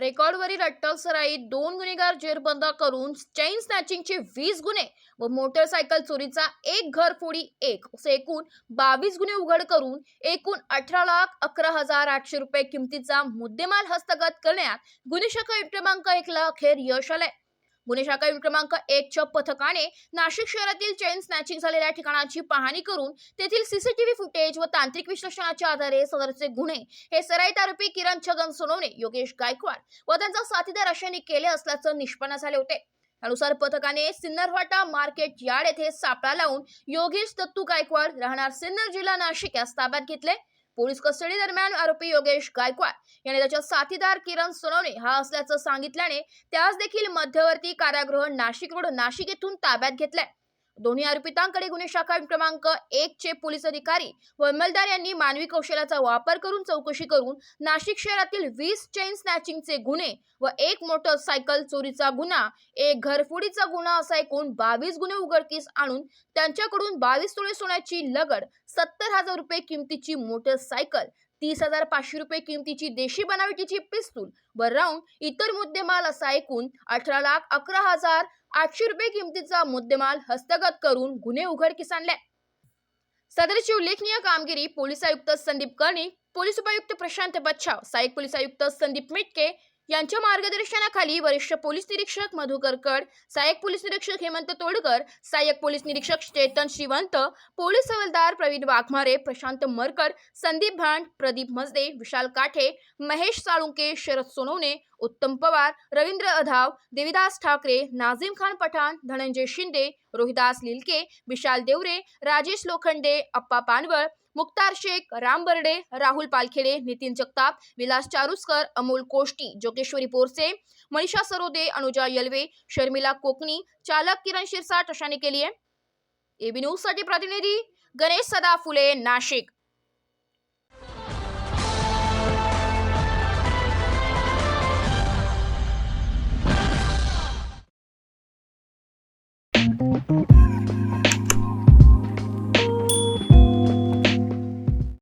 रेकॉर्डवरील अट्टलसराईत 2 गुन्हेगार जेरबंद करून चेन स्नॅचिंगचे 20 गुन्हे व मोटरसायकल चोरीचा 1 घरफोडी 1 असे एकूण 22 गुन्हे उघड करून एकूण 18,11,800 रुपये किमतीचा मुद्देमाल हस्तगत करण्यात गुन्हे शाखा युनिट क्रमांक 1 ला अखेर यश आले। गुन्हे शाखा युनिट क्रमांक 1 च्या पथकाने नाशिक शहरातील चेन स्नॅचिंग झालेल्या ठिकाणाची पाहणी करून तेथील सीसीटीव्ही फुटेज व तांत्रिक विश्लेषणाच्या आधारे सदरचे गुन्हे हे सराईत आरोपी किरण छगन सोनवणे, योगेश गायकवाड व त्यांचा साथीदार अशांनी केले असल्याचं निष्पन्न झाले होते। त्यानुसार पथकाने सिन्नरवाटा मार्केट यार्ड येथे सापळा लावून योगेश दत्तू गायकवाड राहणार सिन्नर जिल्हा नाशिक यास ताब्यात घेतले। पोलीस कस्टडी दरम्यान आरोपी योगेश गायकवाड याने त्याच्या साथीदार किरण सोनवणे हा असल्याचं सांगितल्याने त्यास देखील मध्यवर्ती कारागृह नाशिक रोड नाशिक येथून ताब्यात घेतले। दोन्ही आरोपितांकडे गुन्हे शाखा क्रमांक 1 चे पोलीस अधिकारी व अंमलदार यांनी मानवी कौशल्याचा वापर करून चौकशी करून नाशिक शहरातील 20 चेन स्नॅचिंगचे गुन्हे व 1 मोटरसायकल चोरीचा गुन्हा, 1 घरफोडीचा गुन्हा असा एकूण 22 गुन्हे उघडकीस आणून त्यांच्याकडून 22 तोळे सोन्याची लगड, 70,000 रुपये किमतीची मोटरसायकल, 30,500 रुपये किमतीची देशी बनावटीची पिस्तूल व राऊंड इतर मुद्देमाल असा एकूण 18,11,800 रुपये किमतीचा मुद्देमाल हस्तगत करून गुन्हे उघडकीस आणले। सदरची उल्लेखनीय कामगिरी पोलीस आयुक्त संदीप कर्णिक, पोलीस उपायुक्त प्रशांत बच्छाव, सहाय्यक पोलीस आयुक्त संदीप मिटके यांच्या मार्गदर्शनाखाली वरिष्ठ पोलीस निरीक्षक मधुकर कड, सहाय्यक पोलीस निरीक्षक हेमंत तोडकर, सहाय्यक पोलीस निरीक्षक चेतन श्रीवंत, पोलीस हवालदार प्रवीण वाघमारे, प्रशांत मरकड, संदीप भांड, प्रदीप मजदे, विशाल काठे, महेश साळुंके, शरद सोनवणे, उत्तम पवार, रवींद्र अधाव, देविदास ठाकरे, नाझीम खान पठाण, धनंजय शिंदे, रोहिदास लिलके, विशाल देवरे, राजेश लोखंडे, अप्पा पानवळ, मुक्तार शेख, राम बर्डे, राहुल पालखेडे, नितीन जगताप, विलास चारुस्कर, अमोल कोष्टी, जोगेश्वरी पोरसे, मनीषा सरोदे, अनुजा यलवे, शर्मिला कोकणी, चालक किरण शिरसाट अशाने केली आहे। एबी न्यूज साठी प्रतिनिधी गणेश सदा फुले, नाशिक।